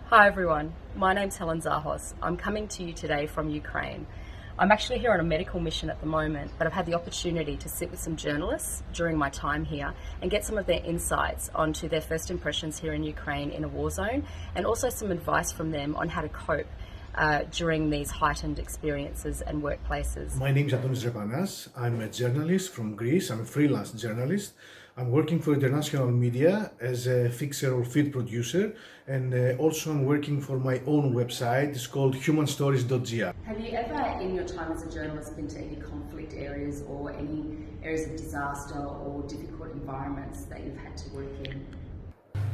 Hi everyone, my name's Helen Zahos. I'm coming to you today from Ukraine. I'm actually here on a medical mission at the moment, but I've had the opportunity to sit with some journalists during my time here and get some of their insights onto their first impressions here in Ukraine in a war zone, and also some advice from them on how to cope during these heightened experiences and workplaces. My name is Antonis Repanas. I'm a journalist from Greece. I'm a freelance journalist. I'm working for international media as a fixer or feed producer, and also I'm working for my own website. It's called humanstories.gr. Have you ever, in your time as a journalist, been to any conflict areas or any areas of disaster or difficult environments that you've had to work in?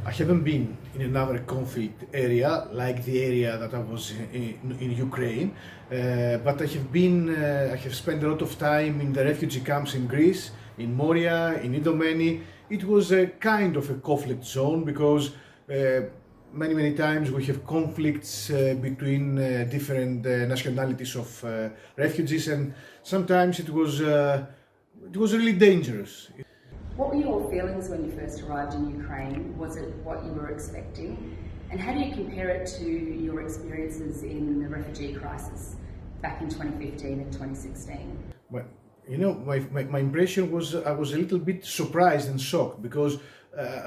I haven't been in another conflict area like the area that I was in Ukraine, but I have spent a lot of time in the refugee camps in Greece, in Moria, in Idomeni. It was a kind of a conflict zone because many times we have conflicts between different nationalities of refugees, and sometimes it was really dangerous. What were your feelings when you first arrived in Ukraine? Was it what you were expecting? And how do you compare it to your experiences in the refugee crisis back in 2015 and 2016? Well, my impression was I was a little bit surprised and shocked because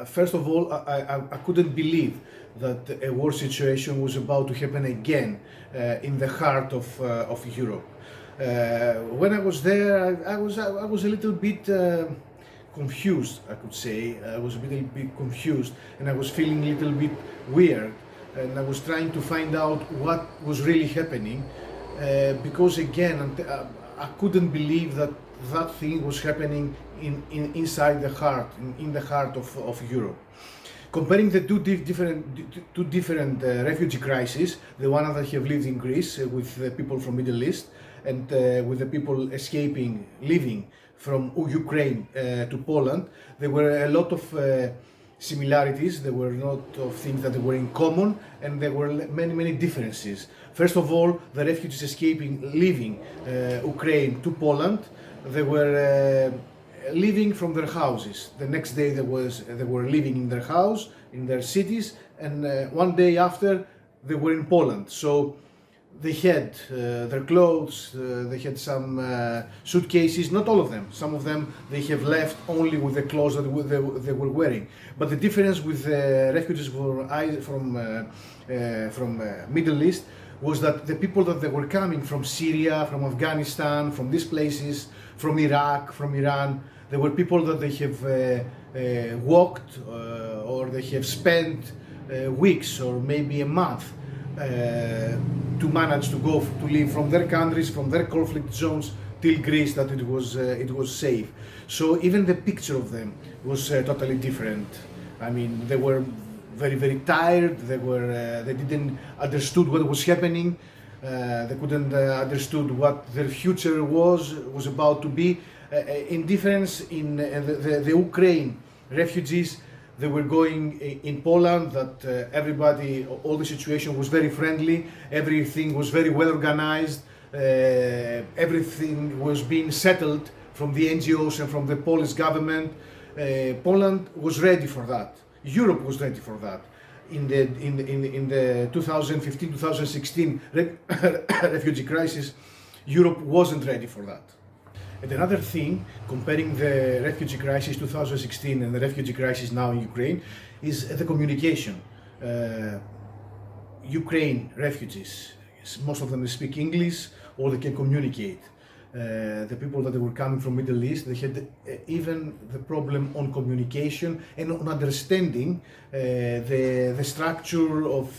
first of all, I couldn't believe that a war situation was about to happen again in the heart of Europe. When I was there, I was a little bit confused, I could say. I was a little bit confused and I was feeling a little bit weird, and I was trying to find out what was really happening because again I couldn't believe that thing was happening inside the heart, in the heart of Europe. Comparing the two different refugee crises, the one that I have lived in Greece with the people from Middle East and with the people leaving from Ukraine to Poland, there were a lot of similarities. There were a lot of things that were in common, and there were many differences. First of all, the refugees leaving Ukraine to Poland, they were leaving from their houses. The next day they were living in their house, in their cities, and one day after they were in Poland. So they had their clothes, they had some suitcases, not all of them. Some of them they have left only with the clothes that they were wearing. But the difference with the refugees from Middle East was that the people that they were coming from Syria, from Afghanistan, from these places, from Iraq, from Iran, they were people that they have walked or they have spent weeks or maybe a month to manage to live from their countries, from their conflict zones till Greece, that it was safe. So even the picture of them was totally different. I mean, they were very tired. They didn't understood what was happening. They couldn't understood what their future was about to be. In difference in the Ukraine refugees, they were going in Poland, that all the situation was very friendly, everything was very well organized, everything was being settled from the NGOs and from the Polish government. Poland was ready for that. Europe was ready for that. In the 2015-2016 refugee crisis, Europe wasn't ready for that. And another thing, comparing the refugee crisis 2016 and the refugee crisis now in Ukraine, is the communication. Ukraine refugees, most of them speak English or they can communicate. The people that were coming from Middle East, they had even the problem on communication and on understanding the structure of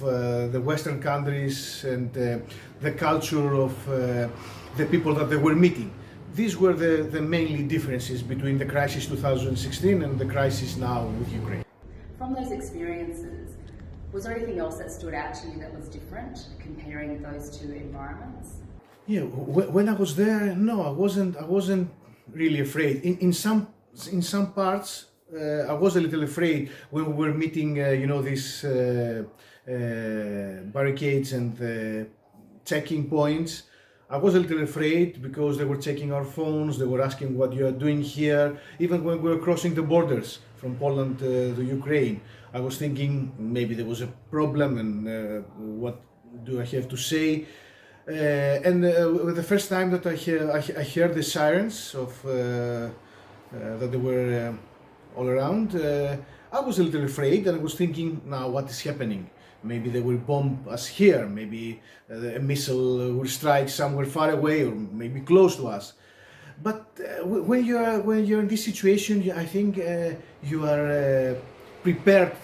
the Western countries and the culture of the people that they were meeting. These were the mainly differences between the crisis 2016 and the crisis now with Ukraine. From those experiences, was there anything else that stood out to you that was different, comparing those two environments? Yeah, when I was there, no, I wasn't really afraid. In some parts, I was a little afraid when we were meeting, these barricades and checking points. I was a little afraid because they were checking our phones, they were asking what you are doing here. Even when we were crossing the borders from Poland to Ukraine, I was thinking maybe there was a problem and what do I have to say? And the first time that I heard the sirens of that they were all around, I was a little afraid and I was thinking, now what is happening? Maybe they will bomb us here, maybe a missile will strike somewhere far away or maybe close to us. But when you're in this situation, I think you are prepared,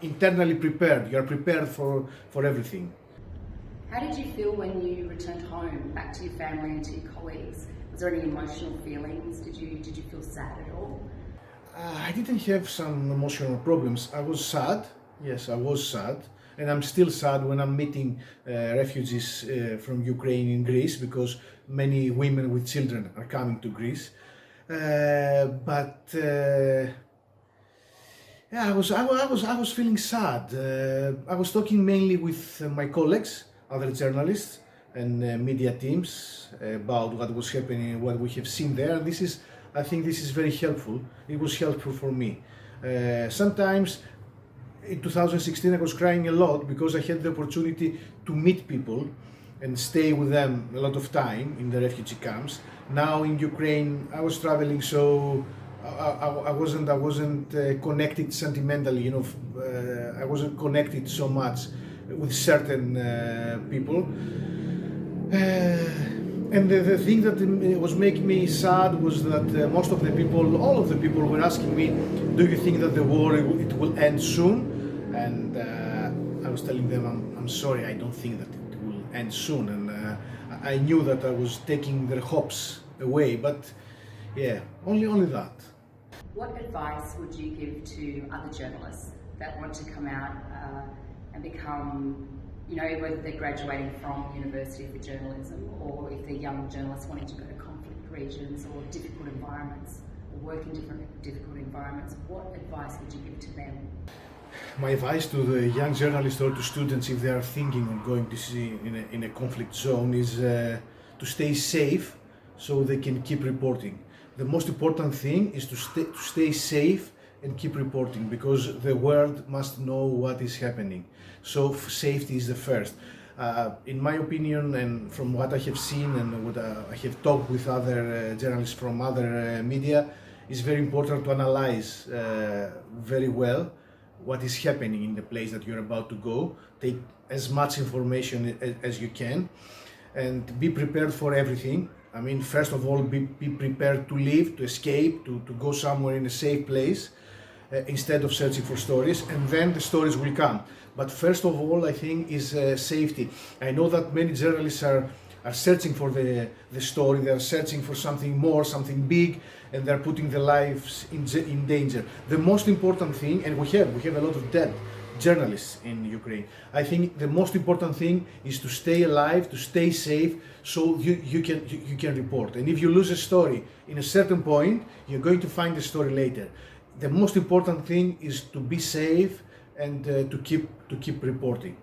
internally prepared. You are prepared for everything. How did you feel when you returned home, back to your family and to your colleagues? Was there any emotional feelings? Did you feel sad at all? I didn't have some emotional problems. I was sad. Yes, I was sad. And I'm still sad when I'm meeting refugees from Ukraine in Greece, because many women with children are coming to Greece. Yeah, I was feeling sad. I was talking mainly with my colleagues, other journalists and media teams about what was happening, what we have seen there. And I think this is very helpful. It was helpful for me. Sometimes in 2016 I was crying a lot because I had the opportunity to meet people and stay with them a lot of time in the refugee camps. Now in Ukraine I was traveling, so I wasn't connected sentimentally, you know. I wasn't connected so much with certain people. And the thing that was making me sad was that most of the people, all of the people were asking me, do you think that the war, it will end soon? And I was telling them, I'm sorry, I don't think that it will end soon. And I knew that I was taking their hopes away, but yeah, only that. What advice would you give to other journalists that want to come out and become, you know, whether they're graduating from university for journalism or if they're young journalists wanting to go to conflict regions or difficult environments or work in difficult environments? What advice would you give to them? My advice to the young journalists or to students, if they are thinking of going to see in a conflict zone, is to stay safe so they can keep reporting. The most important thing is to stay safe and keep reporting, because the world must know what is happening. So safety is the first. In my opinion, and from what I have seen and what I have talked with other journalists from other media, it's very important to analyze very well what is happening in the place that you're about to go. Take as much information as you can and be prepared for everything. I mean, first of all, be prepared to leave, to escape, to go somewhere in a safe place instead of searching for stories, and then the stories will come. But first of all, I think, is safety. I know that many journalists are searching for the story, they are searching for something more, something big, and they're putting their lives in danger. The most important thing, and we have a lot of dead journalists in Ukraine. I think the most important thing is to stay alive, to stay safe, so you can report. And if you lose a story in a certain point, you're going to find the story later. The most important thing is to be safe and to keep reporting.